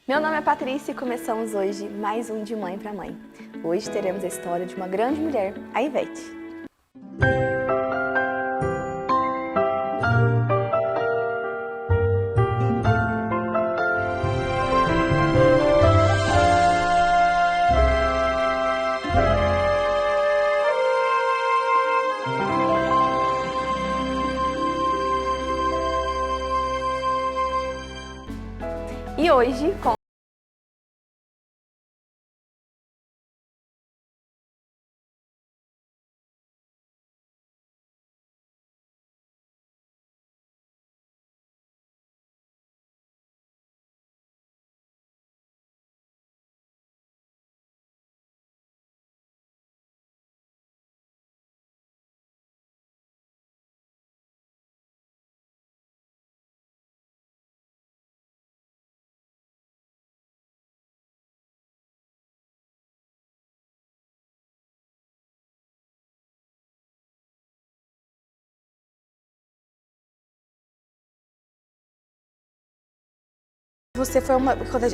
Meu nome é Patrícia e começamos hoje mais um De Mãe para Mãe. Hoje teremos a história de uma grande mulher, a Ivete. E hoje,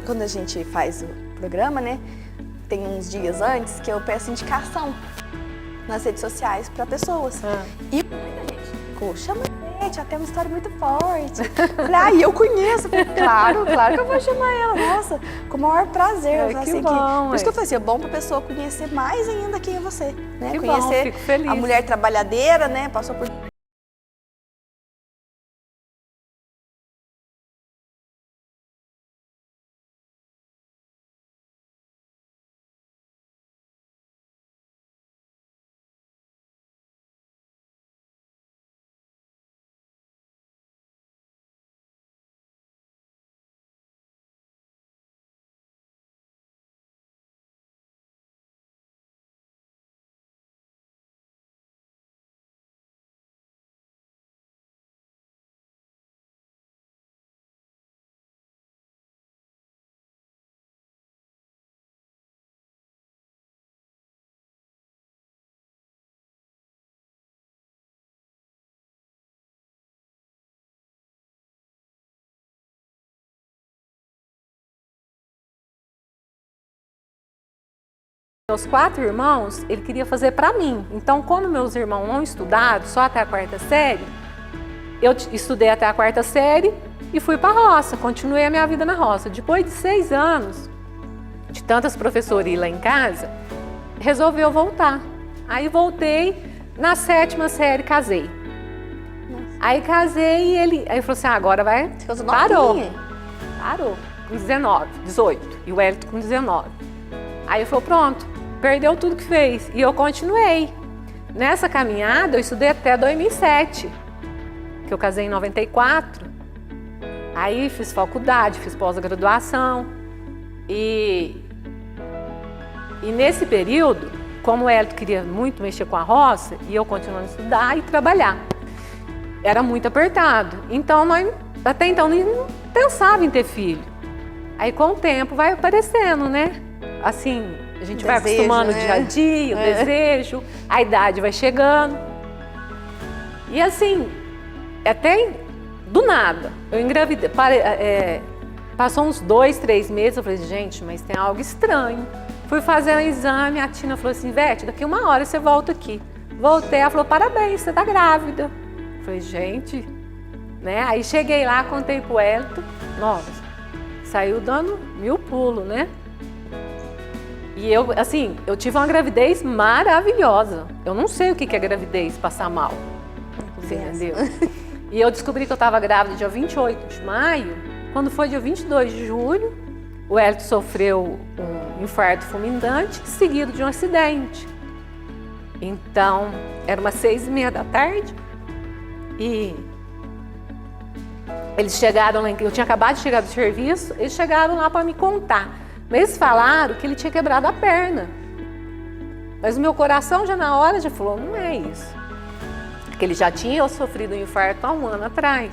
quando a gente faz o programa, né? Tem uns dias antes que eu peço indicação nas redes sociais para pessoas. E muita gente ficou, chama a Ivete, ela tem uma história muito forte. Falei, eu conheço. Falei, claro que eu vou chamar ela. Nossa, com o maior prazer. Que bom, por isso que eu falei assim, é bom para a pessoa conhecer mais ainda quem é você. Né? Que Conhecer bom, fico feliz. A mulher trabalhadeira, né? Passou por... Meus 4 irmãos, ele queria fazer para mim. Então, como meus irmãos não estudaram, só até a 4ª série, eu estudei até a 4ª série e fui para a roça, continuei a minha vida na roça. Depois de 6 anos, de tantas professorias lá em casa, resolveu voltar. Aí voltei, na 7ª série casei. Aí casei e aí falou assim, agora vai... Parou, com 18, e o Hélito com 19. Aí eu falei, pronto, perdeu tudo que fez. E eu continuei. Nessa caminhada, eu estudei até 2007, que eu casei em 94. Aí fiz faculdade, fiz pós-graduação. E nesse período, como o Hélito queria muito mexer com a roça, e eu continuando a estudar e trabalhar. Era muito apertado. Então, até então, não pensava em ter filho. Aí, com o tempo, vai aparecendo, né? Assim, a gente vai acostumando, né? O dia a dia, o desejo, a idade vai chegando. E assim, até do nada, eu engravidei, passou uns 2, 3 meses, eu falei, gente, mas tem algo estranho. Fui fazer um exame, a Tina falou assim, Ivete, daqui 1 hora você volta aqui. Voltei, ela falou, parabéns, você tá grávida. Eu falei, gente, né? Aí cheguei lá, contei pro Hélito, nossa, saiu dando 1000 pulos, né? E eu tive uma gravidez maravilhosa. Eu não sei o que é gravidez, passar mal. Você entendeu? E eu descobri que eu estava grávida dia 28 de maio. Quando foi dia 22 de julho, o Hélito sofreu um infarto fulminante, seguido de um acidente. Então, era umas 6h30 da tarde. E eles chegaram lá, eu tinha acabado de chegar do serviço, eles chegaram lá para me contar. Mas eles falaram que ele tinha quebrado a perna. Mas o meu coração já na hora já falou, não é isso. Porque ele já tinha sofrido um infarto há 1 ano atrás.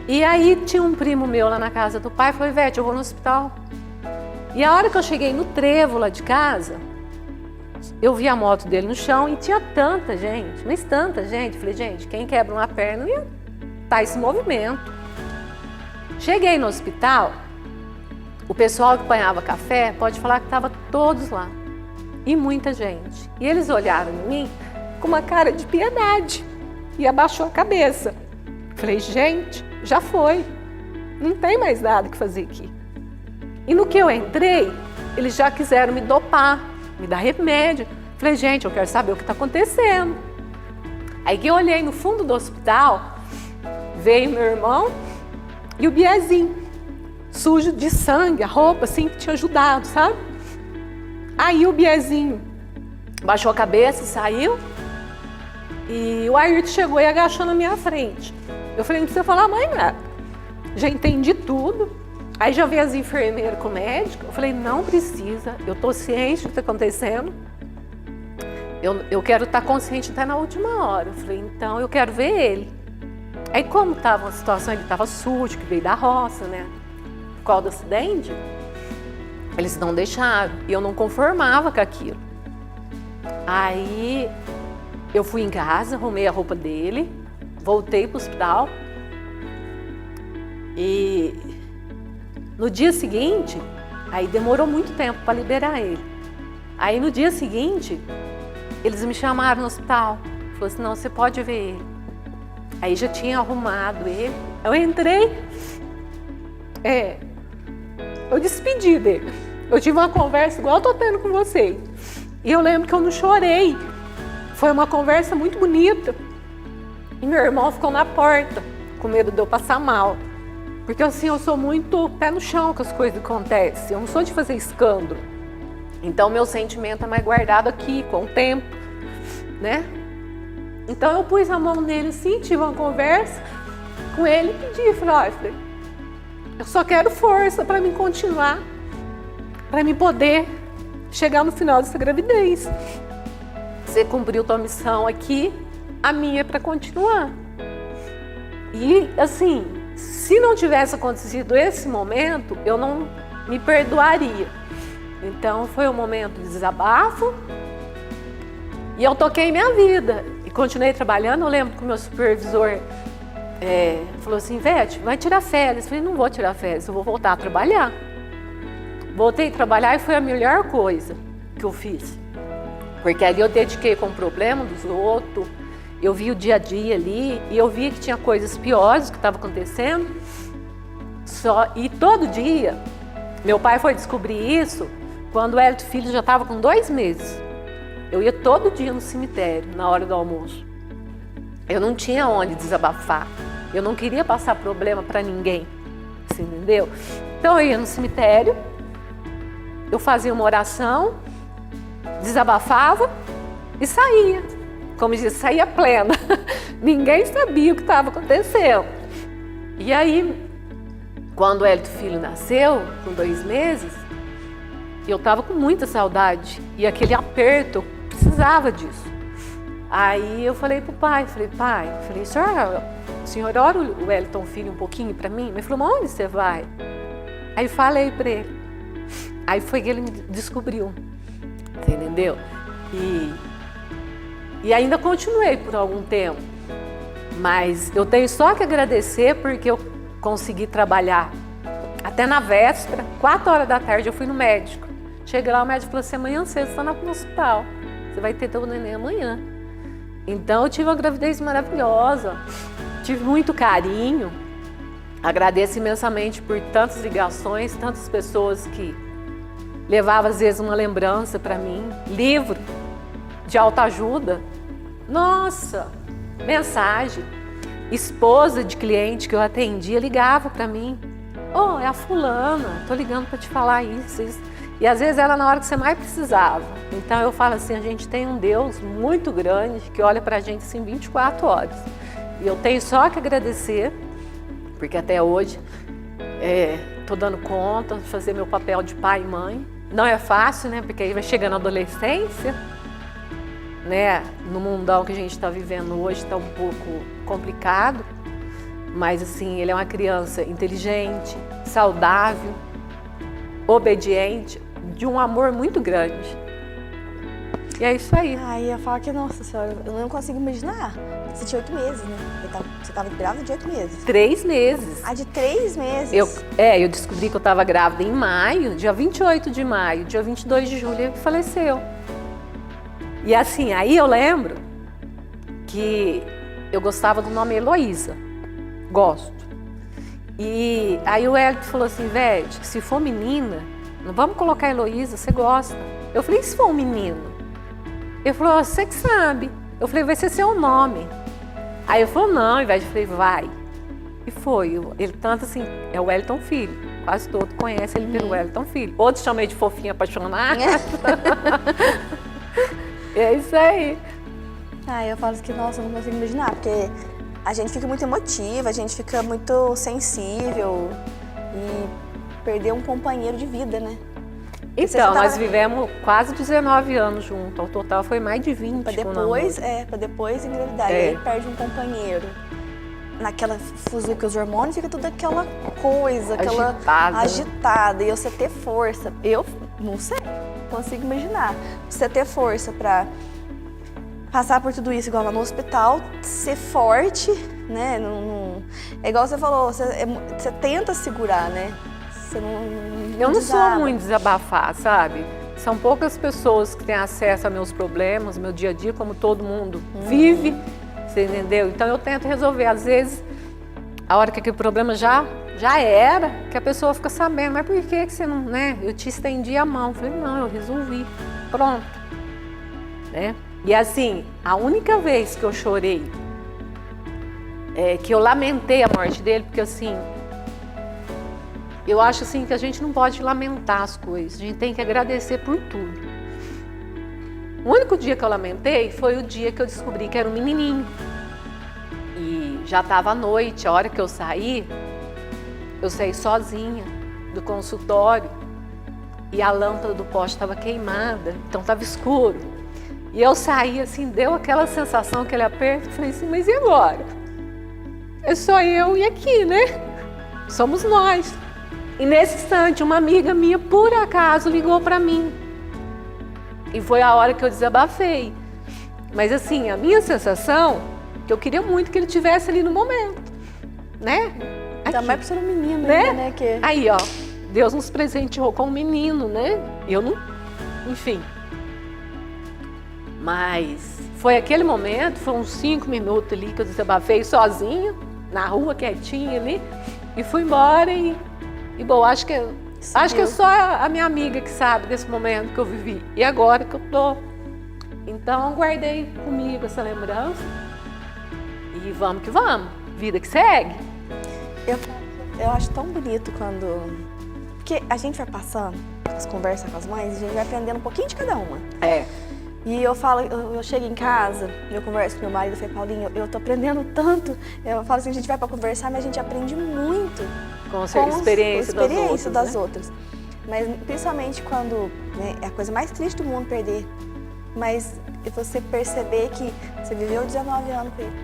E aí tinha um primo meu lá na casa do pai, falou, Ivete, eu vou no hospital. E a hora que eu cheguei no trevo lá de casa, eu vi a moto dele no chão e tinha tanta gente, mas tanta gente. Falei, gente, quem quebra uma perna ia tá esse movimento. Cheguei no hospital, O pessoal que apanhava café pode falar que estava todos lá. E muita gente. E eles olharam em mim com uma cara de piedade e abaixou a cabeça. Falei, gente, já foi. Não tem mais nada que fazer aqui. E no que eu entrei, eles já quiseram me dopar, me dar remédio. Falei, gente, eu quero saber o que está acontecendo. Aí que eu olhei no fundo do hospital, veio meu irmão e o Biezinho, sujo de sangue, a roupa assim que tinha ajudado, sabe? Aí o Biezinho baixou a cabeça e saiu. E o Ayrton chegou e agachou na minha frente. Eu falei, não precisa falar mais nada. Já entendi tudo. Aí já veio as enfermeiras com o médico. Eu falei, não precisa, eu estou ciente do que está acontecendo. Eu quero estar consciente até na última hora. Eu falei, então eu quero ver ele. Aí como estava a situação, ele estava sujo, que veio da roça, né? Por causa do acidente, eles não deixaram. E eu não conformava com aquilo. Aí eu fui em casa, arrumei a roupa dele, voltei para o hospital. E no dia seguinte, aí demorou muito tempo para liberar ele. Aí no dia seguinte, eles me chamaram no hospital. Falaram assim, não, você pode ver ele. Aí já tinha arrumado ele. Eu entrei, eu despedi dele. Eu tive uma conversa igual eu tô tendo com vocês. E eu lembro que eu não chorei. Foi uma conversa muito bonita. E meu irmão ficou na porta, com medo de eu passar mal. Porque assim, eu sou muito pé no chão com as coisas que acontecem. Eu não sou de fazer escândalo. Então, meu sentimento é mais guardado aqui, com o tempo, né? Então, eu pus a mão nele assim, tive uma conversa com ele e pedi. Falei, eu só quero força para me continuar, para me poder chegar no final dessa gravidez. Você cumpriu tua missão aqui, a minha é para continuar. E, assim, se não tivesse acontecido esse momento, eu não me perdoaria. Então foi um momento de desabafo e eu toquei minha vida e continuei trabalhando. Eu lembro que o meu supervisor falou assim, Vete, vai tirar férias. Eu falei, não vou tirar férias, eu vou voltar a trabalhar. Voltei a trabalhar e foi a melhor coisa que eu fiz. Porque ali eu dediquei com o problema dos outros, eu vi o dia a dia ali e eu vi que tinha coisas piores que estavam acontecendo. E todo dia, meu pai foi descobrir isso quando o Hélio Filho já estava com 2 meses. Eu ia todo dia no cemitério, na hora do almoço. Eu não tinha onde desabafar. Eu não queria passar problema para ninguém, você entendeu? Então eu ia no cemitério, eu fazia uma oração, desabafava e saía. Como diz, saía plena. Ninguém sabia o que estava acontecendo. E aí, quando o Hélio Filho nasceu, com 2 meses, eu estava com muita saudade. E aquele aperto, eu precisava disso. Aí eu falei pro pai, pai, o senhor ora o Wellington Filho um pouquinho para mim? Ele falou, mas onde você vai? Aí falei para ele. Aí foi que ele me descobriu, você entendeu? E ainda continuei por algum tempo, mas eu tenho só que agradecer porque eu consegui trabalhar até na véspera, 4 horas da tarde eu fui no médico. Cheguei lá, o médico falou assim, amanhã cedo você está no hospital, você vai ter teu neném amanhã. Então eu tive uma gravidez maravilhosa, tive muito carinho, agradeço imensamente por tantas ligações, tantas pessoas que levavam às vezes uma lembrança para mim, livro de autoajuda, nossa, mensagem, esposa de cliente que eu atendia ligava para mim, é a fulana, tô ligando para te falar isso. E às vezes era na hora que você mais precisava. Então eu falo assim, a gente tem um Deus muito grande que olha pra gente assim 24 horas. E eu tenho só que agradecer, porque até hoje tô dando conta de fazer meu papel de pai e mãe. Não é fácil, né? Porque aí vai chegando a adolescência, né? No mundão que a gente está vivendo hoje está um pouco complicado. Mas assim, ele é uma criança inteligente, saudável, obediente, de um amor muito grande. E é isso aí. Aí eu falo que, nossa senhora, eu não consigo imaginar. Você tinha 8 meses, né? Você tava grávida de 8 meses. 3 meses. Ah, de 3 meses? Eu descobri que eu estava grávida em maio, dia 28 de maio, dia 22 de julho ele faleceu. E assim, aí eu lembro que eu gostava do nome Heloísa. Gosto. E aí o Hélio falou assim, Vete, se for menina, não vamos colocar Heloísa, você gosta. Eu falei, e se for um menino? Ele falou, você que sabe. Eu falei, vai ser seu nome. Aí ele falou, não, Ivete. Eu falei, vai. E foi. Ele tanto assim, é o Wellington Filho. Quase todo conhece ele pelo Wellington Filho. Outros chamam ele de fofinho apaixonado. É isso aí. Ah, eu falo que, nossa, eu não consigo imaginar, porque a gente fica muito emotiva, a gente fica muito sensível e perder um companheiro de vida, né? Então, nós vivemos quase 19 anos juntos, ao total foi mais de 20. Pra depois engravidar, e aí perde um companheiro. Naquela fusão com os hormônios, fica toda aquela coisa, aquela agitada. E você ter força, eu não sei, consigo imaginar. Você ter força pra passar por tudo isso, igual lá no hospital, ser forte, né? É igual você falou, você tenta segurar, né? Eu não sou muito desabafar, sabe? São poucas pessoas que têm acesso a meus problemas, meu dia a dia, como todo mundo vive, você entendeu? Então eu tento resolver. Às vezes, a hora que aquele problema já era, que a pessoa fica sabendo, mas por que você não, né? Eu te estendi a mão. Falei, não, eu resolvi. Pronto. Né? E assim, a única vez que eu chorei, que eu lamentei a morte dele, porque assim, eu acho assim que a gente não pode lamentar as coisas, a gente tem que agradecer por tudo. O único dia que eu lamentei foi o dia que eu descobri que era um menininho. E já estava à noite, a hora que eu saí sozinha do consultório e a lâmpada do poste estava queimada, então estava escuro. E eu saí assim, deu aquela sensação, aquele aperto, falei assim, mas e agora? É só eu e aqui, né? Somos nós. E nesse instante, uma amiga minha, por acaso, ligou para mim. E foi a hora que eu desabafei. Mas assim, a minha sensação, que eu queria muito que ele estivesse ali no momento, né? Também por ser um menino, né? Ainda, né? Que... Aí, ó, Deus nos presenteou com um menino, né? Eu não... Enfim. Mas foi aquele momento, foi uns 5 minutos ali que eu desabafei sozinha, na rua, quietinha ali, e fui embora e bom, acho que é só a minha amiga que sabe desse momento que eu vivi. E agora que eu tô. Então, guardei comigo essa lembrança. E vamos que vamos. Vida que segue. Eu acho tão bonito quando... Porque a gente vai passando as conversas com as mães e a gente vai aprendendo um pouquinho de cada uma. E eu falo, eu chego em casa, eu converso com meu marido, eu falei, Paulinho, eu tô aprendendo tanto. Eu falo assim, a gente vai pra conversar, mas a gente aprende muito. Com a experiência das outras. Mas principalmente quando, né, é a coisa mais triste do mundo perder. Mas você perceber que você viveu 19 anos com ele.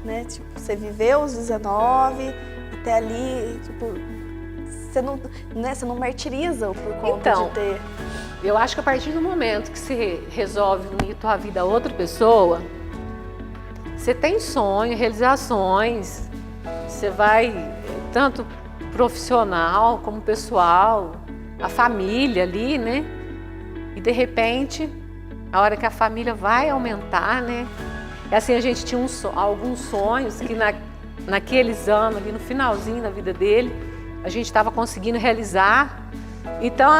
Né? Tipo, você viveu os 19, até ali, tipo, você não martiriza por conta de ter... Eu acho que a partir do momento que você resolve unir tua vida a outra pessoa, você tem sonho, realizações, você vai, tanto profissional como pessoal, a família ali, né? E de repente, a hora que a família vai aumentar, né? E assim, a gente tinha alguns sonhos que naqueles anos, ali no finalzinho da vida dele, a gente estava conseguindo realizar. Então,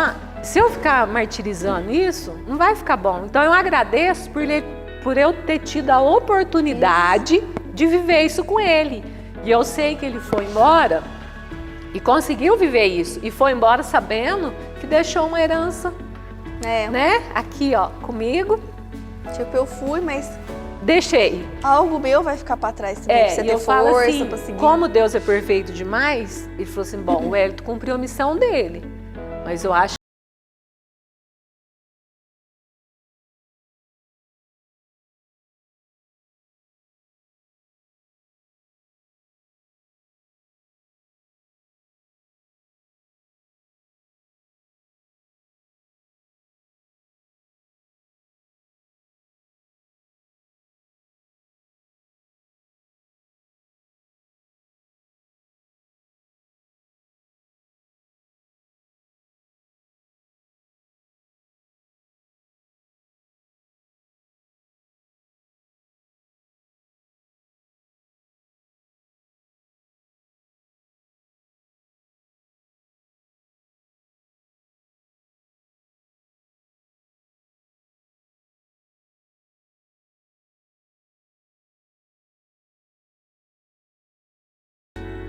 se eu ficar martirizando isso, não vai ficar bom. Então, eu agradeço por eu ter tido a oportunidade de viver isso com ele. E eu sei que ele foi embora e conseguiu viver isso. E foi embora sabendo que deixou uma herança, né? Aqui, ó, comigo. Tipo, eu fui, mas... Deixei. Algo meu vai ficar para trás também, pra você ter força assim, pra seguir. Como Deus é perfeito demais, ele falou assim, bom, o Wellington cumpriu a missão dele. Mas eu acho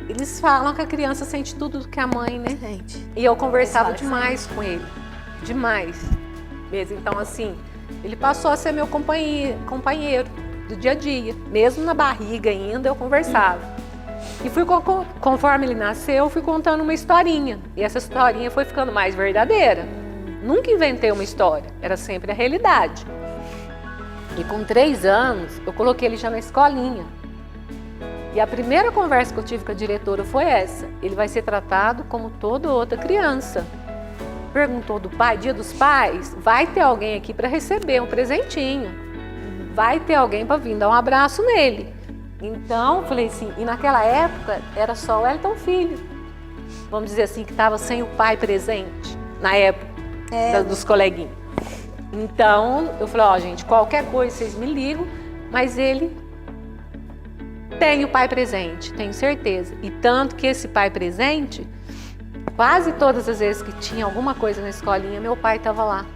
eles falam que a criança sente tudo do que a mãe, né? Gente. E eu conversava Eles falam que demais com ele, demais mesmo. Então, assim, ele passou a ser meu companheiro do dia a dia. Mesmo na barriga ainda, eu conversava. E conforme ele nasceu, eu fui contando uma historinha. E essa historinha foi ficando mais verdadeira. Nunca inventei uma história, era sempre a realidade. E com 3 anos, eu coloquei ele já na escolinha. E a primeira conversa que eu tive com a diretora foi essa: ele vai ser tratado como toda outra criança. Perguntou do pai, Dia dos Pais, vai ter alguém aqui para receber um presentinho. Vai ter alguém para vir dar um abraço nele. Então, eu falei assim, e naquela época era só o Elton Filho. Vamos dizer assim, que estava sem o pai presente, na época dos coleguinhas. Então, eu falei, ó, gente, qualquer coisa vocês me ligam, mas ele tem o pai presente, tenho certeza. E tanto que esse pai presente, quase todas as vezes que tinha alguma coisa na escolinha, meu pai estava lá.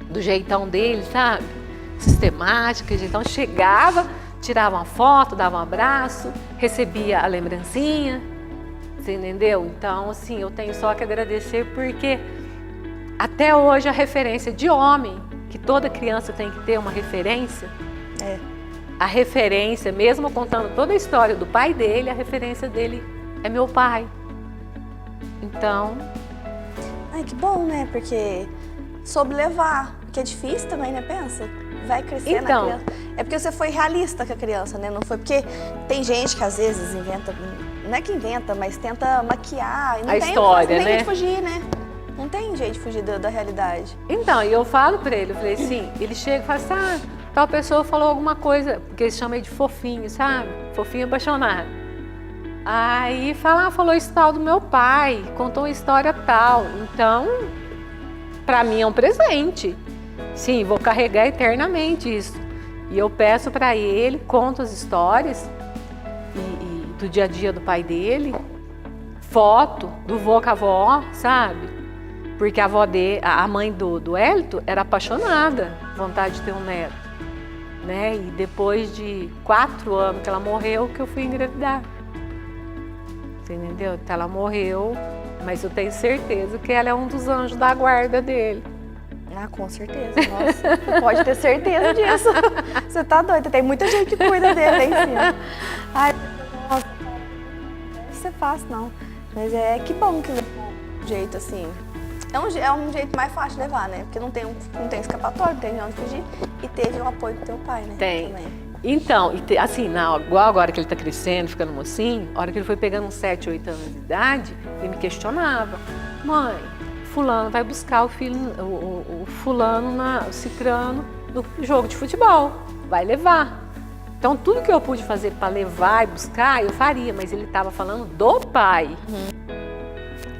Do jeitão dele, sabe? Sistemático, então chegava, tirava uma foto, dava um abraço, recebia a lembrancinha, você entendeu? Então, assim, eu tenho só que agradecer porque até hoje a referência de homem, que toda criança tem que ter uma referência, a referência, mesmo contando toda a história do pai dele, a referência dele é meu pai. Então... Ai, que bom, né? Porque soube levar, porque é difícil também, né? Pensa, vai crescer na criança. É porque você foi realista com a criança, né? Não foi porque tem gente que às vezes inventa, não é que inventa, mas tenta maquiar. E não a tem, história, não tem né? jeito de fugir, né? Não tem jeito de fugir da realidade. Então, e eu falo pra ele, eu falei assim, ele chega e fala assim, tal pessoa falou alguma coisa, porque eles chamam ele de fofinho, sabe? Fofinho apaixonado. Aí falou isso tal do meu pai, contou uma história tal. Então, pra mim é um presente. Sim, vou carregar eternamente isso. E eu peço pra ele, conto as histórias e do dia a dia do pai dele, foto do vô com a avó, sabe? Porque a avó dele, a mãe do Hélito era apaixonada, vontade de ter um neto, né? E depois de 4 anos que ela morreu, que eu fui engravidar. Você entendeu? Então ela morreu, mas eu tenho certeza que ela é um dos anjos da guarda dele. Ah, com certeza, nossa. Você pode ter certeza disso. Você tá doida, tem muita gente que cuida dele aí em cima. Ai, nossa, não deve ser fácil, não. Mas que bom que levou um jeito assim. É um jeito mais fácil de levar, né? Porque não tem escapatório, não tem onde fugir. E teve o apoio do teu pai, né? Tem. Também. Então, assim, igual agora que ele tá crescendo, ficando mocinho, a hora que ele foi pegando uns 7, 8 anos de idade, ele me questionava. Mãe, fulano vai buscar o filho, o fulano, o cicrano, no jogo de futebol. Vai levar. Então, tudo que eu pude fazer para levar e buscar, eu faria. Mas ele estava falando do pai.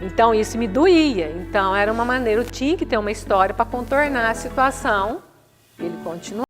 Então, isso me doía. Então, era uma maneira, eu tinha que ter uma história para contornar a situação. Ele continuou.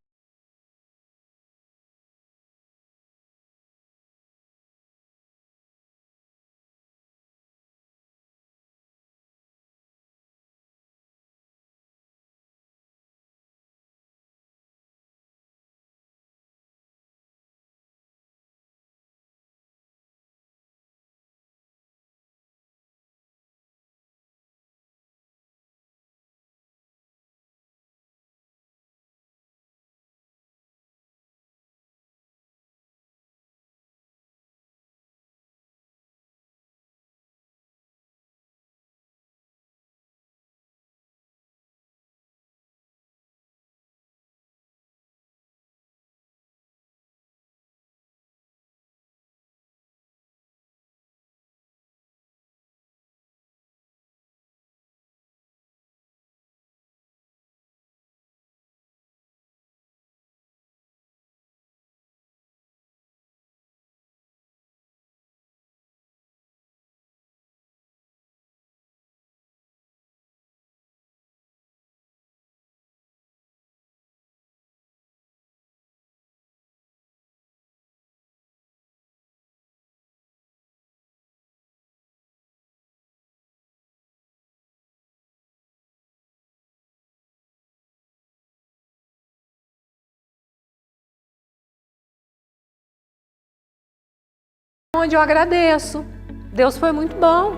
Onde eu agradeço, Deus foi muito bom.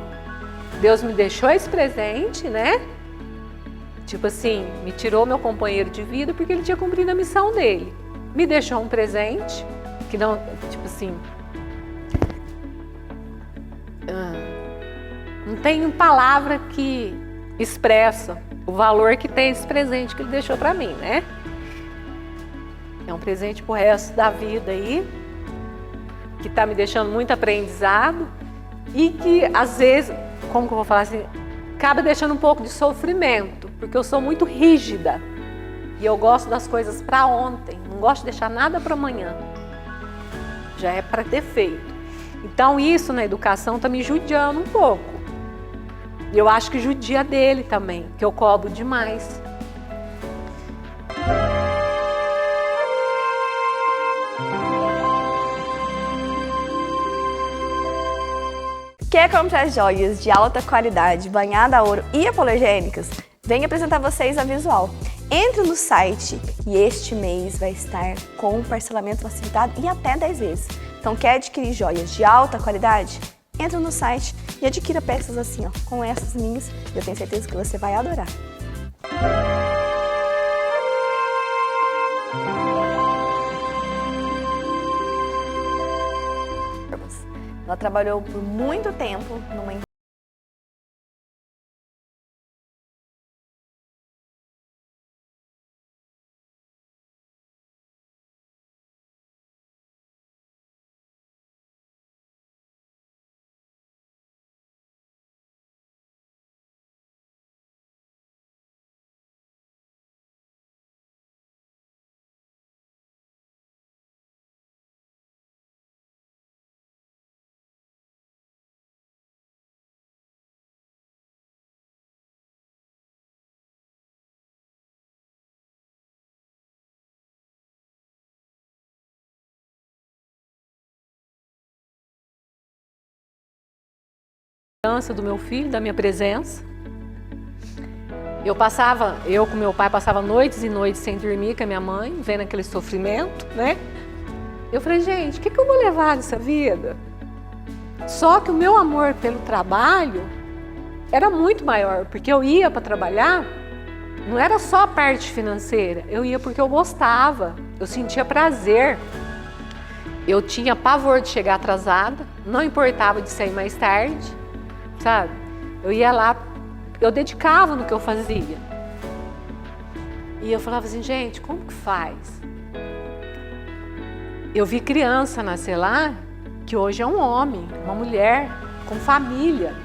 Deus me deixou esse presente, né? Tipo assim, me tirou meu companheiro de vida porque ele tinha cumprido a missão dele. Me deixou um presente que não, tipo assim, não tem palavra que expressa o valor que tem esse presente que ele deixou para mim, né? É um presente pro resto da vida aí, que tá me deixando muito aprendizado e que às vezes, como que eu vou falar assim, acaba deixando um pouco de sofrimento, porque eu sou muito rígida e eu gosto das coisas para ontem, não gosto de deixar nada para amanhã. Já é para ter feito. Então isso na educação tá me judiando um pouco. E eu acho que judia dele também, que eu cobro demais. Quer comprar joias de alta qualidade, banhada a ouro e hipoalergênicas? Vem apresentar vocês a Visual. Entre no site e este mês vai estar com parcelamento facilitado em até 10 vezes. Então quer adquirir joias de alta qualidade? Entra no site e adquira peças assim, ó, com essas minhas. Eu tenho certeza que você vai adorar. Ela trabalhou por muito tempo numa empresa. Do meu filho, da minha presença. Eu com meu pai passava noites e noites sem dormir com a minha mãe, vendo aquele sofrimento, né? Eu falei, gente, o que eu vou levar dessa vida? Só que o meu amor pelo trabalho era muito maior, porque eu ia para trabalhar, não era só a parte financeira, eu ia porque eu gostava, eu sentia prazer. Eu tinha pavor de chegar atrasada, não importava de sair mais tarde. Sabe? Eu ia lá, eu dedicava no que eu fazia. E eu falava assim, gente, como que faz? Eu vi criança nascer lá, que hoje é um homem, uma mulher, com família.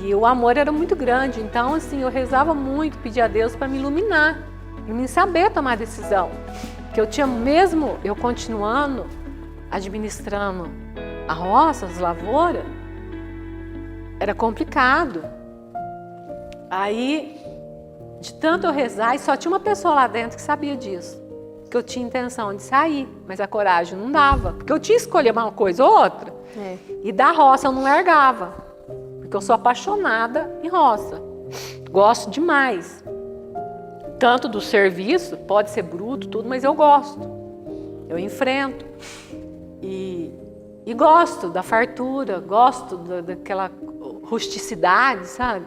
E o amor era muito grande, então assim, eu rezava muito, pedia a Deus para me iluminar, e me saber tomar decisão. Que eu tinha mesmo, eu continuando, administrando a roça, as lavouras, era complicado. Aí, de tanto eu rezar, e só tinha uma pessoa lá dentro que sabia disso. Que eu tinha intenção de sair, mas a coragem não dava. Porque eu tinha que escolher uma coisa ou outra. E da roça eu não largava. Porque eu sou apaixonada em roça. Gosto demais. Tanto do serviço, pode ser bruto, tudo, mas eu gosto. Eu enfrento. E gosto da fartura, gosto daquela rusticidade, sabe?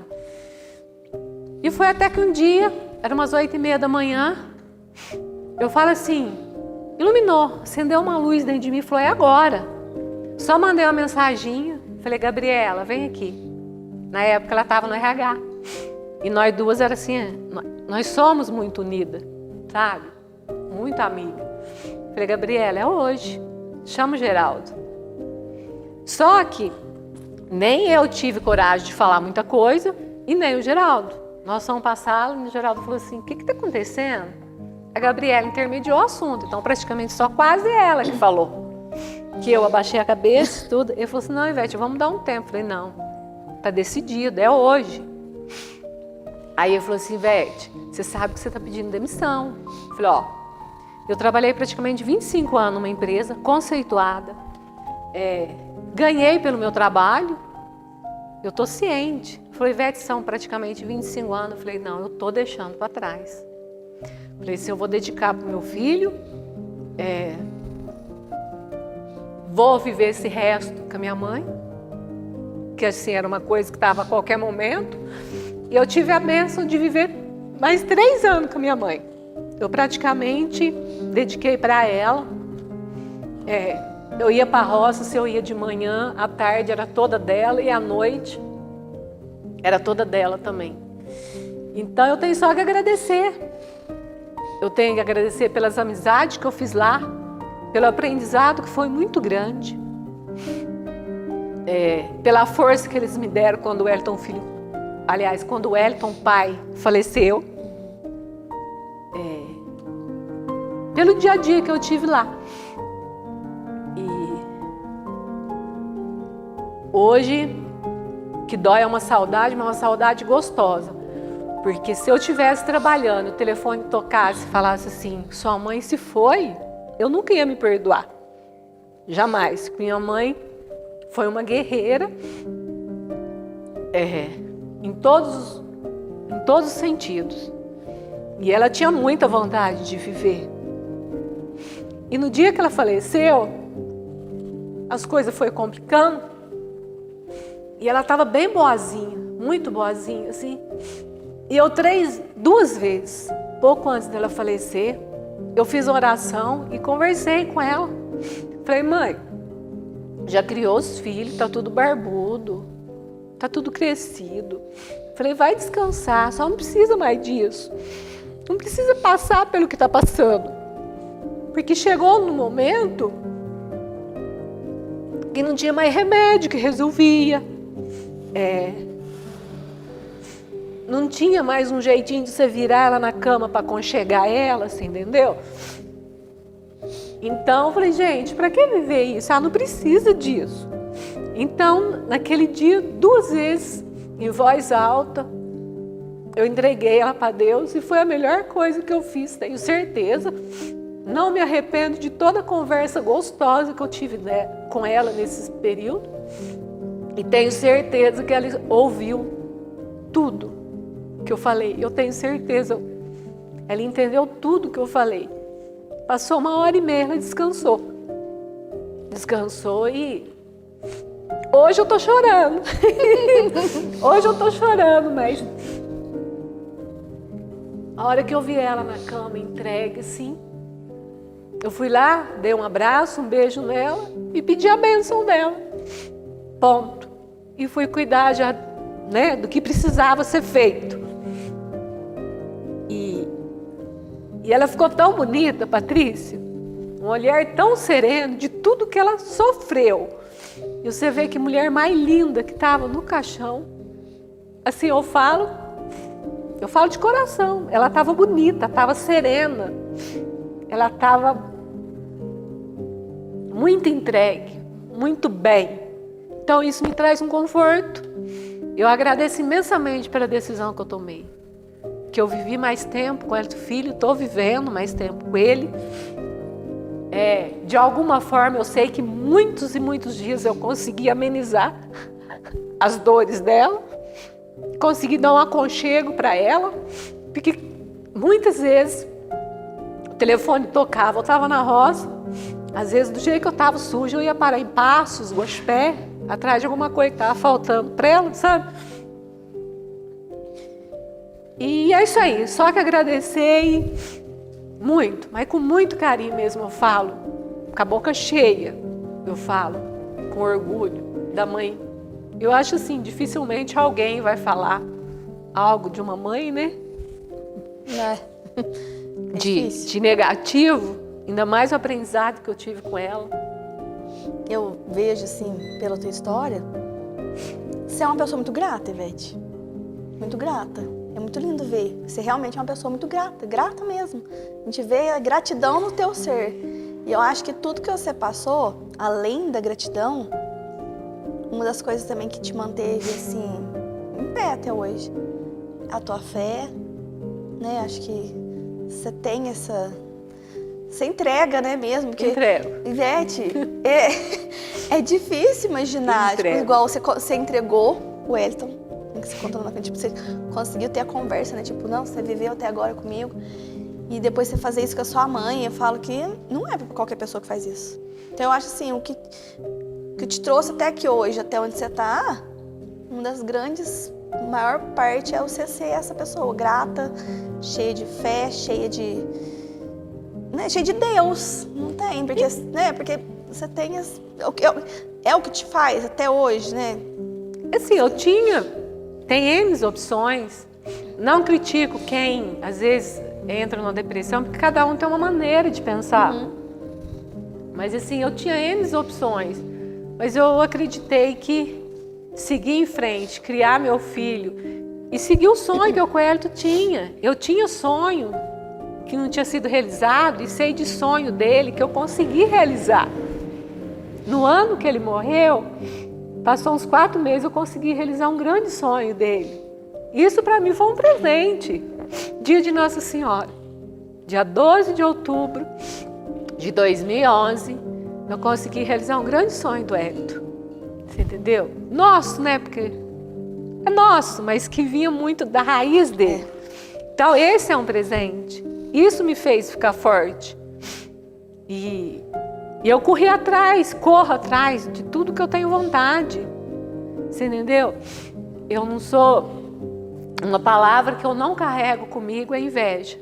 E foi até que um dia, era umas 8h30 da manhã, eu falo assim, iluminou, acendeu uma luz dentro de mim e falou, é agora. Só mandei uma mensaginha, falei, Gabriela, vem aqui. Na época ela estava no RH. E nós duas era assim, nós somos muito unidas, sabe? Muito amigas. Falei, Gabriela, é hoje. Chama o Geraldo. Só que nem eu tive coragem de falar muita coisa e nem o Geraldo. Nós fomos para a sala e o Geraldo falou assim, o que está acontecendo? A Gabriela intermediou o assunto, então praticamente só quase ela que falou. Que eu abaixei a cabeça e tudo. Ele falou assim, não, Ivete, vamos dar um tempo. Eu falei, não, está decidido, é hoje. Aí ele falou assim, Ivete, você sabe que você está pedindo demissão. Eu falei, ó, eu trabalhei praticamente 25 anos numa empresa conceituada, ganhei pelo meu trabalho, eu estou ciente. Eu falei, Ivete, são praticamente 25 anos. Eu falei, não, eu estou deixando para trás. Eu falei, se eu vou dedicar para o meu filho, vou viver esse resto com a minha mãe, que assim era uma coisa que estava a qualquer momento. E eu tive a bênção de viver mais 3 anos com a minha mãe. Eu praticamente dediquei para ela. Eu ia para a roça, se eu ia de manhã, à tarde era toda dela e à noite era toda dela também. Então eu tenho só que agradecer. Eu tenho que agradecer pelas amizades que eu fiz lá, pelo aprendizado que foi muito grande, pela força que eles me deram quando o Wellington filho, aliás, quando o Wellington pai faleceu, pelo dia a dia que eu tive lá. E hoje, que dói é uma saudade, mas uma saudade gostosa. Porque se eu estivesse trabalhando, o telefone tocasse e falasse assim, sua mãe se foi, eu nunca ia me perdoar. Jamais. Minha mãe foi uma guerreira, em todos os sentidos. E ela tinha muita vontade de viver. E no dia que ela faleceu, as coisas foram complicando. E ela estava bem boazinha, muito boazinha, assim. E eu 2 vezes, pouco antes dela falecer, eu fiz uma oração e conversei com ela. Falei, mãe, já criou os filhos, tá tudo barbudo, tá tudo crescido. Falei, vai descansar, só não precisa mais disso. Não precisa passar pelo que está passando. Porque chegou no momento que não tinha mais remédio que resolvia. Não tinha mais um jeitinho de você virar ela na cama para aconchegar ela, você entendeu? Então eu falei, gente, para que viver isso? Não precisa disso. Então, naquele dia, 2 vezes, em voz alta, eu entreguei ela para Deus e foi a melhor coisa que eu fiz, tenho certeza. Não me arrependo de toda a conversa gostosa que eu tive com ela nesse período. E tenho certeza que ela ouviu tudo que eu falei. Eu tenho certeza. Ela entendeu tudo que eu falei. Passou 1h30, ela descansou. Descansou e hoje eu tô chorando. Hoje eu tô chorando, mas a hora que eu vi ela na cama entregue, assim, eu fui lá, dei um abraço, um beijo nela e pedi a bênção dela. Ponto. E fui cuidar já, do que precisava ser feito. E ela ficou tão bonita, Patrícia, um olhar tão sereno de tudo que ela sofreu. E você vê que mulher mais linda que estava no caixão. Assim, eu falo de coração. Ela estava bonita, estava serena. Ela estava muito entregue, muito bem. Então isso me traz um conforto. Eu agradeço imensamente pela decisão que eu tomei. Que eu vivi mais tempo com o filho, estou vivendo mais tempo com ele. De alguma forma eu sei que muitos e muitos dias eu consegui amenizar as dores dela. Consegui dar um aconchego para ela. Porque muitas vezes o telefone tocava, eu estava na roça. Às vezes do jeito que eu estava suja eu ia parar em Passos, Guaxupé, atrás de alguma coisa que estava faltando para ela, sabe? E é isso aí, só que agradecer muito, mas com muito carinho mesmo eu falo, com a boca cheia, eu falo, com orgulho da mãe. Eu acho assim, dificilmente alguém vai falar algo de uma mãe, né? De negativo, ainda mais o aprendizado que eu tive com ela. Eu vejo assim, pela tua história, você é uma pessoa muito grata, Ivete. Muito grata. É muito lindo ver. Você realmente é uma pessoa muito grata, grata mesmo. A gente vê a gratidão no teu ser. E eu acho que tudo que você passou, além da gratidão, uma das coisas também que te manteve assim, em pé até hoje, a tua fé, né? Acho que você tem essa... Você entrega, né, mesmo? Porque, entrego. Ivete, é difícil imaginar, tipo, igual você entregou o Wellington, que você contou na frente, tipo, você conseguiu ter a conversa, né? Tipo, não, você viveu até agora comigo. E depois você fazer isso com a sua mãe, eu falo que não é qualquer pessoa que faz isso. Então eu acho assim, o que te trouxe até aqui hoje, até onde você tá, uma das grandes, maior parte é você ser essa pessoa grata, cheia de fé, cheia de Deus. Não tem, porque, né, porque você tem é o que te faz até hoje, né? Assim, tem N opções. Não critico quem, às vezes, entra numa depressão, porque cada um tem uma maneira de pensar. Mas assim, eu tinha N opções. Mas eu acreditei que seguir em frente, criar meu filho e seguir o sonho que o Coelho tinha. Eu tinha sonho que não tinha sido realizado e sei de sonho dele que eu consegui realizar. No ano que ele morreu, passou uns 4 meses, eu consegui realizar um grande sonho dele. Isso para mim foi um presente. Dia de Nossa Senhora, dia 12 de outubro de 2011, eu consegui realizar um grande sonho do Hélito. Você entendeu? Nosso, né? Porque é nosso, mas que vinha muito da raiz dele. Então esse é um presente. Isso me fez ficar forte. E eu corro atrás de tudo que eu tenho vontade. Você entendeu? Eu não sou... Uma palavra que eu não carrego comigo é inveja.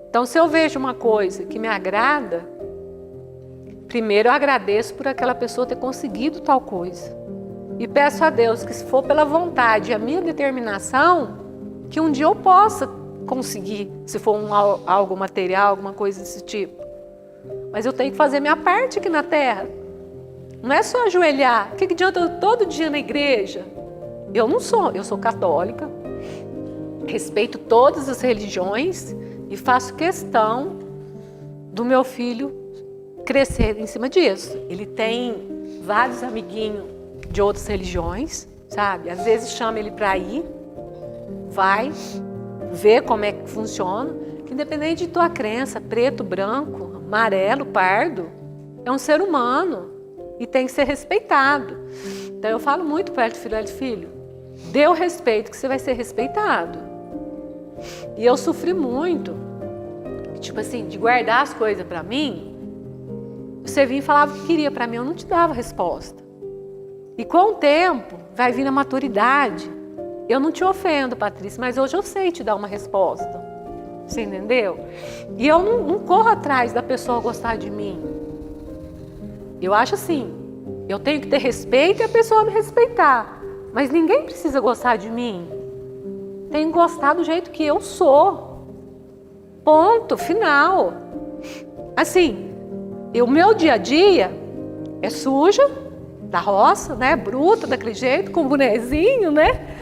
Então, se eu vejo uma coisa que me agrada, primeiro eu agradeço por aquela pessoa ter conseguido tal coisa. E peço a Deus que, se for pela vontade e a minha determinação, que um dia eu possa conseguir, se for algo material, alguma coisa desse tipo. Mas eu tenho que fazer minha parte aqui na terra. Não é só ajoelhar. O que adianta eu todo dia na igreja? Eu sou católica, respeito todas as religiões e faço questão do meu filho crescer em cima disso. Ele tem vários amiguinhos de outras religiões, sabe? Às vezes chama ele para ir, vai, ver como é que funciona, que independente de tua crença, preto, branco, amarelo, pardo, é um ser humano e tem que ser respeitado. Então eu falo muito para ele, filho, dê o respeito que você vai ser respeitado. E eu sofri muito, tipo assim, de guardar as coisas para mim. Você vinha e falava o que queria para mim, eu não te dava resposta. E com o tempo, vai vir a maturidade. Eu não te ofendo, Patrícia, mas hoje eu sei te dar uma resposta. Você entendeu? E eu não corro atrás da pessoa gostar de mim. Eu acho assim, eu tenho que ter respeito e a pessoa me respeitar. Mas ninguém precisa gostar de mim. Tem que gostar do jeito que eu sou. Ponto, final. Assim, o meu dia a dia é suja, da roça, né? Bruta, daquele jeito, com bonezinho, né?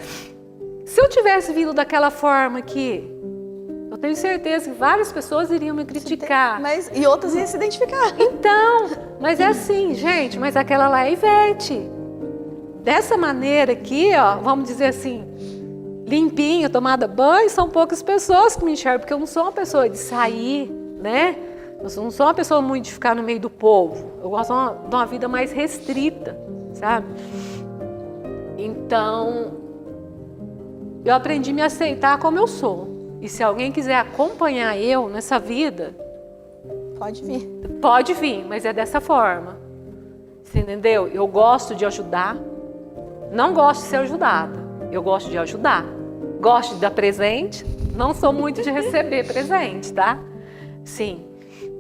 Se eu tivesse vindo daquela forma aqui, eu tenho certeza que várias pessoas iriam me criticar. E outras iam se identificar. Então, mas é assim, gente, mas aquela lá é Ivete. Dessa maneira aqui, ó, vamos dizer assim, limpinho, tomada banho, são poucas pessoas que me enxergam, porque eu não sou uma pessoa de sair, né? Eu não sou uma pessoa muito de ficar no meio do povo. Eu gosto de uma vida mais restrita, sabe? Então, eu aprendi a me aceitar como eu sou. E se alguém quiser acompanhar eu nessa vida... Pode vir. Pode vir, mas é dessa forma. Você entendeu? Eu gosto de ajudar. Não gosto de ser ajudada. Eu gosto de ajudar. Gosto de dar presente. Não sou muito de receber presente, tá? Sim.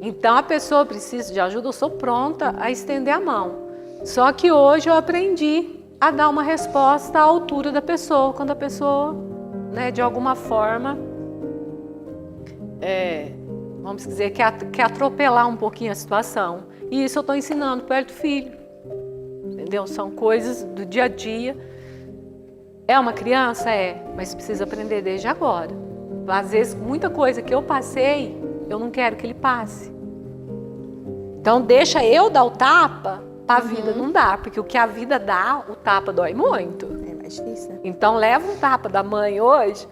Então, a pessoa precisa de ajuda, eu sou pronta a estender a mão. Só que hoje eu aprendi a dar uma resposta à altura da pessoa, quando a pessoa, né, de alguma forma, vamos dizer, quer atropelar um pouquinho a situação. E isso eu estou ensinando para o filho. Entendeu? São coisas do dia a dia. É uma criança? É, mas precisa aprender desde agora. Às vezes, muita coisa que eu passei, eu não quero que ele passe. Então, deixa eu dar o tapa para a vida não dar, porque o que a vida dá, o tapa dói muito. É mais difícil, né? Então, leva um tapa da mãe hoje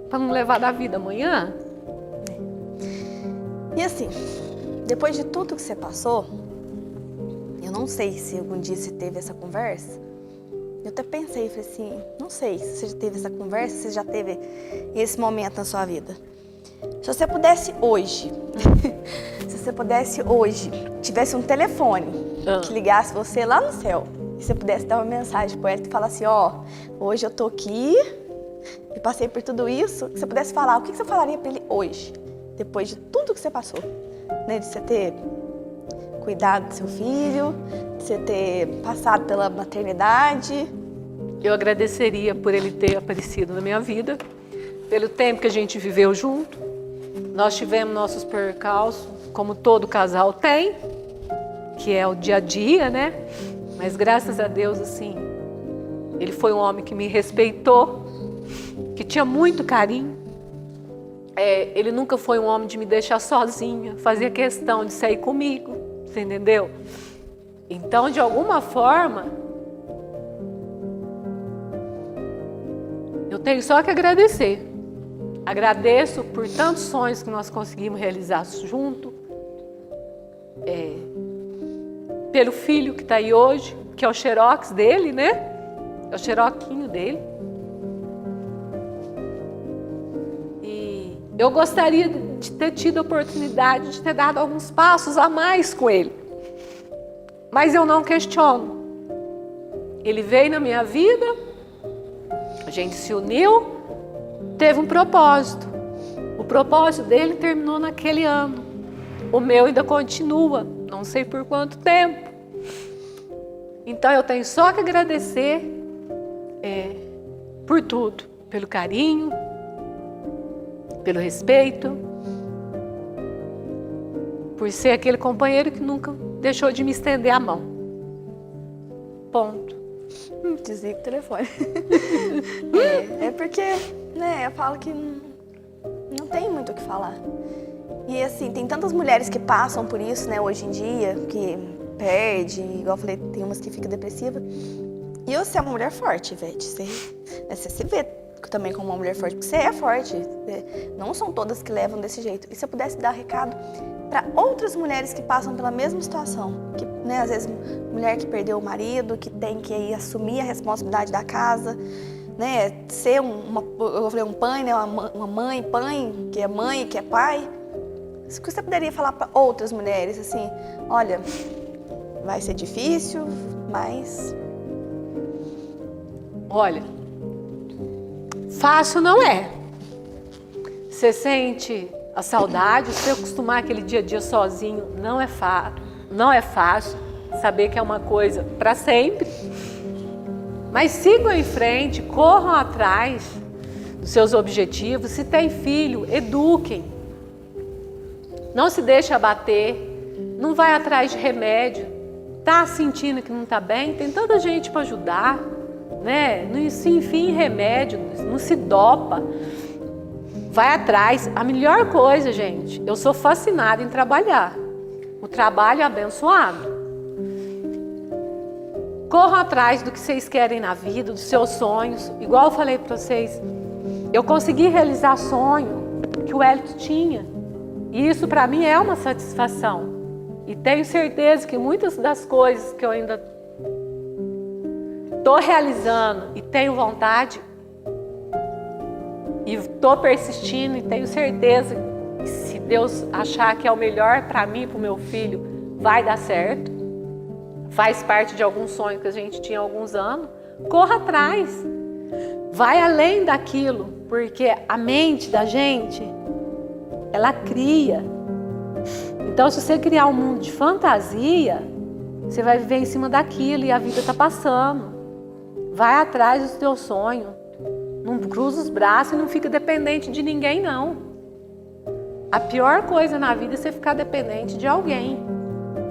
para não levar da vida amanhã. E assim, depois de tudo que você passou, eu não sei se algum dia você teve essa conversa. Eu até pensei, falei assim, não sei se você já teve essa conversa, se você já teve esse momento na sua vida. Se você pudesse hoje, tivesse um telefone que ligasse você lá no céu, e você pudesse dar uma mensagem para ele e falar assim, hoje eu tô aqui, e passei por tudo isso, que você pudesse falar, o que você falaria para ele hoje, depois de tudo que você passou, né? De você ter cuidado do seu filho, de você ter passado pela maternidade. Eu agradeceria por ele ter aparecido na minha vida, pelo tempo que a gente viveu junto. Nós tivemos nossos percalços, como todo casal tem, que é o dia a dia, né? Mas graças a Deus, assim, ele foi um homem que me respeitou, que tinha muito carinho. Ele nunca foi um homem de me deixar sozinha, fazia questão de sair comigo, você entendeu? Então, de alguma forma, eu tenho só que agradecer. Agradeço por tantos sonhos que nós conseguimos realizar junto, pelo filho que está aí hoje, que é o xerox dele, né? É o xeroquinho dele. E eu gostaria de ter tido a oportunidade de ter dado alguns passos a mais com ele. Mas eu não questiono. Ele veio na minha vida, a gente se uniu, teve um propósito. O propósito dele terminou naquele ano. O meu ainda continua, não sei por quanto tempo. Então eu tenho só que agradecer por tudo. Pelo carinho, pelo respeito, por ser aquele companheiro que nunca deixou de me estender a mão. Ponto. Desliga o telefone. Porque, né, eu falo que não tem muito o que falar. E assim, tem tantas mulheres que passam por isso, né, hoje em dia, que perde, igual eu falei, tem umas que ficam depressivas. E você é uma mulher forte, Ivete. Você se vê também como uma mulher forte, porque você é forte. Não são todas que levam desse jeito. E se eu pudesse dar recado para outras mulheres que passam pela mesma situação, que, né, às vezes, mulher que perdeu o marido, que tem que aí assumir a responsabilidade da casa, né, ser eu falei um pai, né, uma mãe, que é mãe, que é pai. O que você poderia falar para outras mulheres, assim, olha, vai ser difícil, mas... Olha, fácil não é. Você sente a saudade, você acostumar aquele dia a dia sozinho, não é fácil. Saber que é uma coisa para sempre. Mas sigam em frente, corram atrás dos seus objetivos. Se tem filho, eduquem. Não se deixe abater. Não vai atrás de remédio. Tá sentindo que não tá bem? Tem tanta gente para ajudar, né? Não se enfia em remédio, não se dopa. Vai atrás. A melhor coisa, gente, eu sou fascinada em trabalhar. O trabalho é abençoado. Corram atrás do que vocês querem na vida, dos seus sonhos. Igual eu falei para vocês, eu consegui realizar sonho que o Hélio tinha. E isso para mim é uma satisfação. E tenho certeza que muitas das coisas que eu ainda estou realizando e tenho vontade, e estou persistindo e tenho certeza que se Deus achar que é o melhor para mim e para o meu filho, vai dar certo. Faz parte de algum sonho que a gente tinha há alguns anos. Corra atrás. Vai além daquilo, porque a mente da gente, ela cria. Então, se você criar um mundo de fantasia, você vai viver em cima daquilo e a vida está passando. Vai atrás do teu sonho. Não cruza os braços e não fica dependente de ninguém, não. A pior coisa na vida é você ficar dependente de alguém.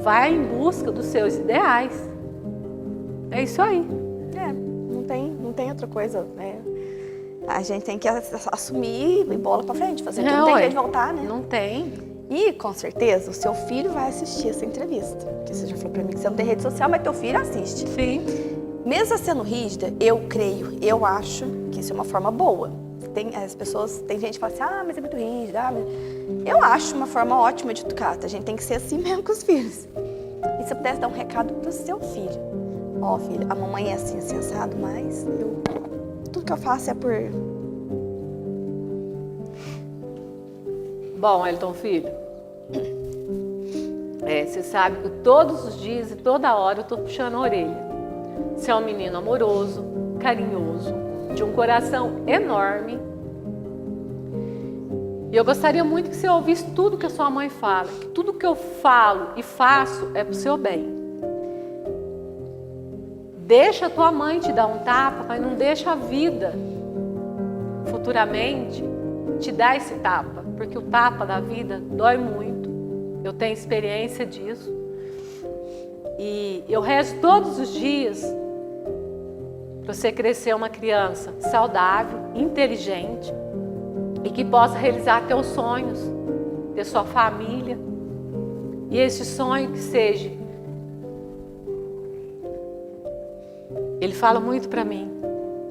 Vai em busca dos seus ideais. É isso aí. Não tem outra coisa, né? A gente tem que assumir e bola pra frente, fazer tudo, não tem jeito de voltar, né? Não tem. E, com certeza, o seu filho vai assistir essa entrevista. Porque você já falou pra mim que você não tem rede social, mas teu filho assiste. Sim. Mesmo sendo rígida, eu acho que isso é uma forma boa. Tem gente que fala assim, mas é muito rígida. Eu acho uma forma ótima de educar. A gente tem que ser assim mesmo com os filhos. E se eu pudesse dar um recado pro seu filho. Filho, a mamãe é assim, assado, mas tudo que eu faço é por Bom, Elton Filho, você sabe que todos os dias e toda hora eu tô puxando a orelha. Você é um menino amoroso, carinhoso, de um coração enorme. E eu gostaria muito que você ouvisse tudo que a sua mãe fala, que tudo que eu falo e faço é pro seu bem. Deixa a tua mãe te dar um tapa, mas não deixa a vida futuramente te dar esse tapa, porque o tapa da vida dói muito. Eu tenho experiência disso. E eu rezo todos os dias para você crescer uma criança saudável, inteligente e que possa realizar teus sonhos, ter sua família. E esse sonho que seja. Ele fala muito para mim: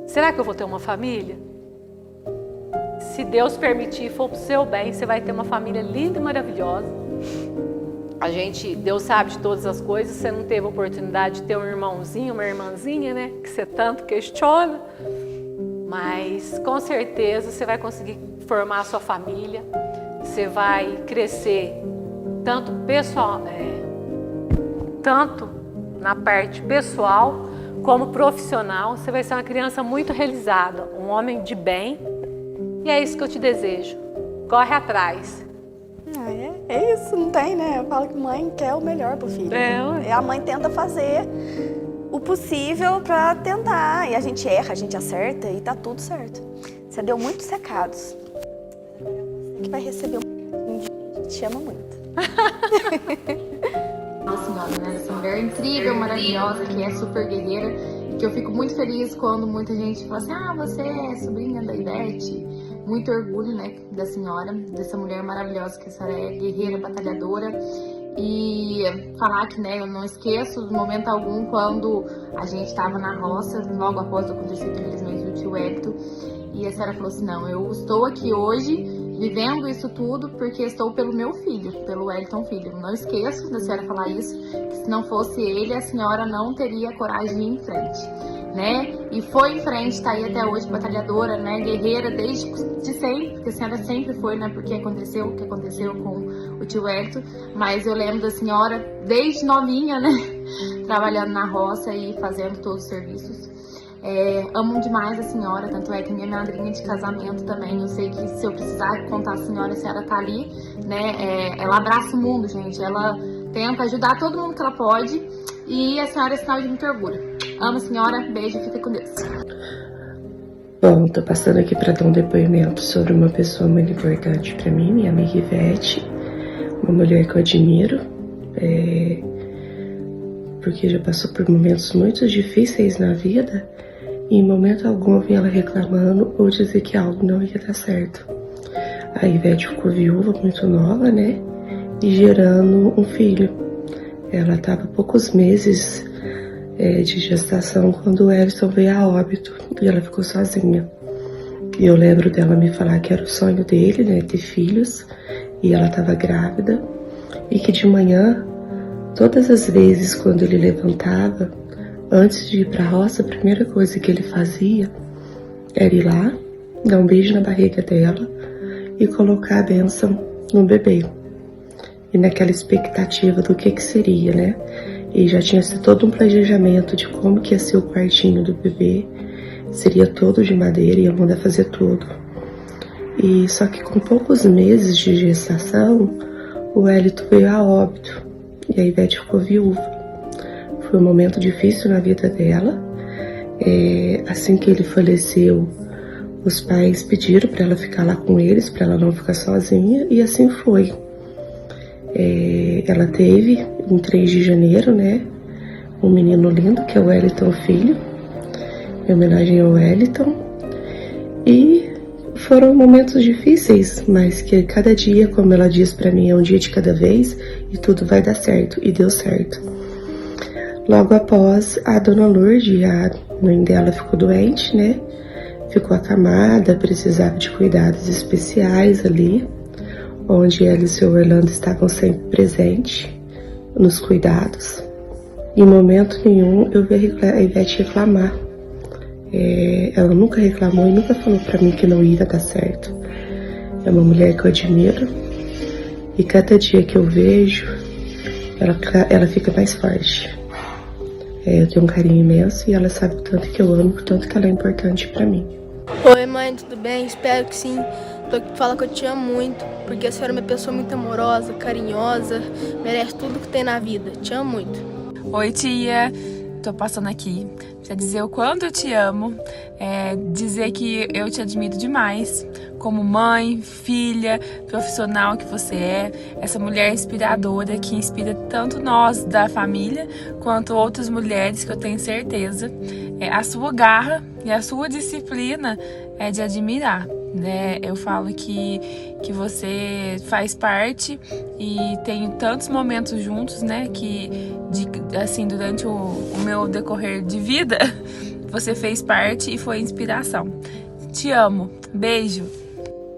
será que eu vou ter uma família? Se Deus permitir, for pro seu bem, você vai ter uma família linda e maravilhosa. Deus sabe de todas as coisas, você não teve a oportunidade de ter um irmãozinho, uma irmãzinha, né? Que você tanto questiona. Mas com certeza você vai conseguir formar a sua família. Você vai crescer tanto tanto na parte pessoal como profissional. Você vai ser uma criança muito realizada, um homem de bem. E é isso que eu te desejo. Corre atrás. É isso, não tem, né? Eu falo que mãe quer o melhor pro filho. A mãe tenta fazer o possível pra tentar. E a gente erra, a gente acerta e tá tudo certo. Você deu muitos recados. Você que vai receber um que te ama muito. Nossa senhora, né? Essa mulher incrível, maravilhosa, que é super guerreira. E que eu fico muito feliz quando muita gente fala assim: você é sobrinha da Ivete. Muito orgulho, né, da senhora, dessa mulher maravilhosa, que a senhora é guerreira, batalhadora. E falar que, né, eu não esqueço de momento algum quando a gente estava na roça, logo após o acontecido, infelizmente, do tio Hector. E a senhora falou assim: não, eu estou aqui hoje vivendo isso tudo porque estou pelo meu filho, pelo Elton Filho. Não esqueço da senhora falar isso, que se não fosse ele, a senhora não teria coragem de ir em frente, né? E foi em frente, tá aí até hoje, batalhadora, né? Guerreira desde sempre, porque a senhora sempre foi, né? Porque aconteceu o que aconteceu com o tio Hector. Mas eu lembro da senhora desde novinha, né? Trabalhando na roça e fazendo todos os serviços. Amo demais a senhora, tanto é que minha madrinha de casamento também. Eu sei que se eu precisar contar a senhora tá ali, né? Ela abraça o mundo, gente. Ela tenta ajudar todo mundo que ela pode. E a senhora é sinal de muito orgulho. Amo a senhora, beijo, fica com Deus. Bom, tô passando aqui para dar um depoimento sobre uma pessoa muito importante para mim, minha amiga Ivete, uma mulher que eu admiro, porque já passou por momentos muito difíceis na vida e em momento algum eu vi ela reclamando ou dizer que algo não ia dar certo. A Ivete ficou viúva muito nova, né, e gerando um filho. Ela estava poucos meses de gestação quando o Elton veio a óbito e ela ficou sozinha. E eu lembro dela me falar que era o sonho dele, né, ter filhos, e ela estava grávida e que de manhã, todas as vezes quando ele levantava, antes de ir para a roça, a primeira coisa que ele fazia era ir lá, dar um beijo na barriga dela e colocar a bênção no bebê. E naquela expectativa do que seria, né? E já tinha sido todo um planejamento de como que ia ser o quartinho do bebê. Seria todo de madeira, ia mandar fazer tudo. E só que com poucos meses de gestação, o Elton veio a óbito. E a Ivete ficou viúva. Foi um momento difícil na vida dela. Assim que ele faleceu, os pais pediram para ela ficar lá com eles, para ela não ficar sozinha. E assim foi. Ela teve, em 3 de janeiro, né, um menino lindo, que é o Elton Filho, em homenagem ao Elton. E foram momentos difíceis, mas que cada dia, como ela diz pra mim, é um dia de cada vez e tudo vai dar certo, e deu certo. Logo após, a dona Lourdes, a mãe dela, ficou doente, né, ficou acamada, precisava de cuidados especiais ali, onde ela e o seu Orlando estavam sempre presentes nos cuidados. Em momento nenhum eu vi a Ivete reclamar. Ela nunca reclamou e nunca falou pra mim que não ia dar certo. É uma mulher que eu admiro, E cada dia que eu vejo, ela fica mais forte. Eu tenho um carinho imenso e ela sabe o tanto que eu amo, o tanto que ela é importante pra mim. Oi mãe, tudo bem? Espero que sim. Tô aqui pra falar que eu te amo muito, porque a senhora é uma pessoa muito amorosa, carinhosa, merece tudo que tem na vida. Te amo muito. Oi tia, tô passando aqui pra dizer o quanto eu te amo, dizer que eu te admiro demais, como mãe, filha, profissional que você é, essa mulher inspiradora que inspira tanto nós da família, quanto outras mulheres que eu tenho certeza. A sua garra e a sua disciplina é de admirar, né? Eu falo que você faz parte e tem tantos momentos juntos, né? Que assim, durante o meu decorrer de vida, você fez parte e foi inspiração. Te amo. Beijo.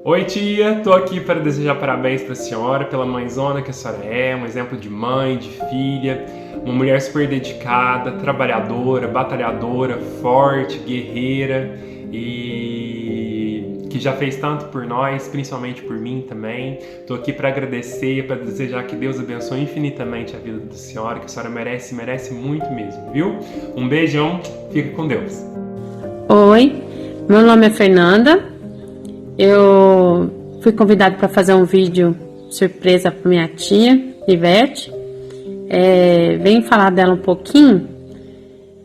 Oi tia, tô aqui para desejar parabéns para a senhora pela mãezona que a senhora é, um exemplo de mãe, de filha, uma mulher super dedicada, trabalhadora, batalhadora, forte, guerreira e que já fez tanto por nós, principalmente por mim também. Tô aqui para agradecer, para desejar que Deus abençoe infinitamente a vida da senhora, que a senhora merece muito mesmo, viu? Um beijão, fica com Deus. Oi, meu nome é Fernanda. Eu fui convidada para fazer um vídeo surpresa para minha tia, Ivete. Venho falar dela um pouquinho.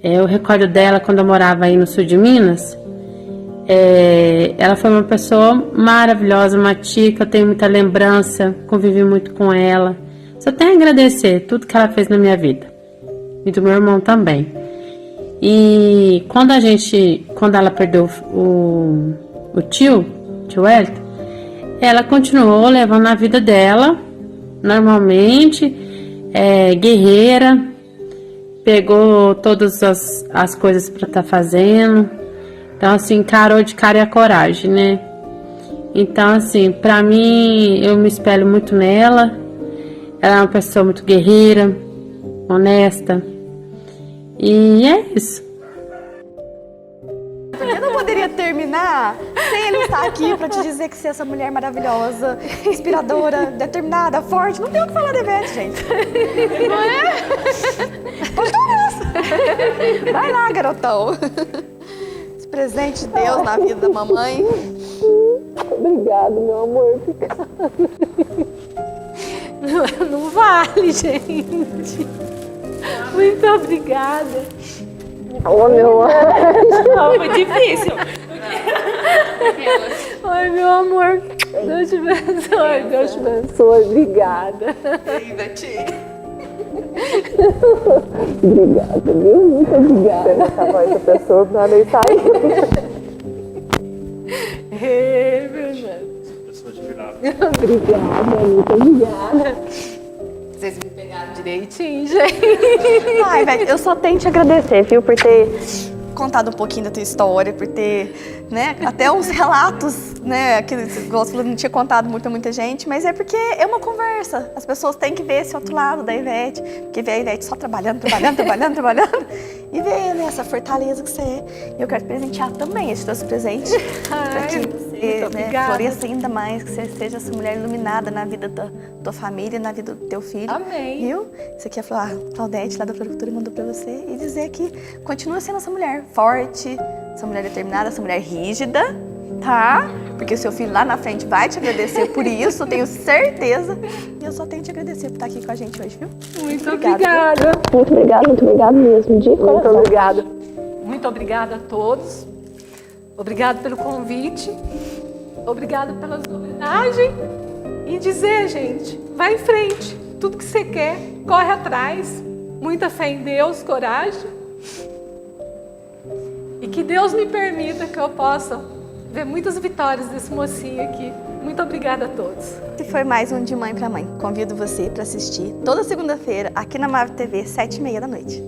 Eu recordo dela quando eu morava aí no sul de Minas. Ela foi uma pessoa maravilhosa, uma tia que eu tenho muita lembrança, convivi muito com ela. Só tenho a agradecer tudo que ela fez na minha vida. E do meu irmão também. E quando ela perdeu o tio Wellington, ela continuou levando a vida dela normalmente, guerreira, pegou todas as coisas para estar fazendo, então assim, encarou de cara e a coragem, né? Então assim, pra mim, eu me espelho muito nela. Ela é uma pessoa muito guerreira, honesta, e é isso. Eu não poderia terminar sem ele estar aqui pra te dizer que você é essa mulher maravilhosa, inspiradora, determinada, forte. Não tem o que falar de Ivete, gente. Não é? Pode falar isso. Vai lá, garotão. Esse presente de Deus na vida da mamãe. Obrigada, meu amor. Não vale, gente. Muito obrigada. Ô, meu Não, foi difícil. Oi, meu amor. Deus te abençoe. Deus te abençoe. Obrigada. Obrigada, viu? Muito obrigada. Essa voz da pessoa pra nem sair. Meu Deus. Obrigada, muito obrigada. Vocês me pegaram direitinho, gente. Ai, Ivete, eu só tenho te agradecer, viu, por ter contado um pouquinho da tua história, por ter, né, até uns relatos, né, que você não tinha contado muita gente, mas é porque é uma conversa. As pessoas têm que ver esse outro lado da Ivete, porque vê a Ivete só trabalhando, e ver, né, essa fortaleza que você é. E eu quero te presentear também esse teu presente, para que você, né, floresça ainda mais, que você seja essa mulher iluminada na vida da tua família, na vida do teu filho. Amém. Viu? Isso aqui é a Claudete, lá da Floricultura, mandou pra você. E dizer que continua sendo essa mulher forte, essa mulher determinada, essa mulher rígida, tá? Porque o seu filho lá na frente vai te agradecer por isso, eu tenho certeza. E eu só tenho que te agradecer por estar aqui com a gente hoje, viu? Muito obrigada. Muito obrigada mesmo, de coração. Muito obrigada. Muito obrigada a todos. Obrigada pelo convite. Obrigada pelas homenagens. E dizer, gente, vai em frente. Tudo que você quer, corre atrás. Muita fé em Deus, coragem. E que Deus me permita que eu possa ver muitas vitórias desse mocinho aqui. Muito obrigada a todos. Esse foi mais um De Mãe pra Mãe. Convido você para assistir toda segunda-feira aqui na MAV TV, 7h30 da noite.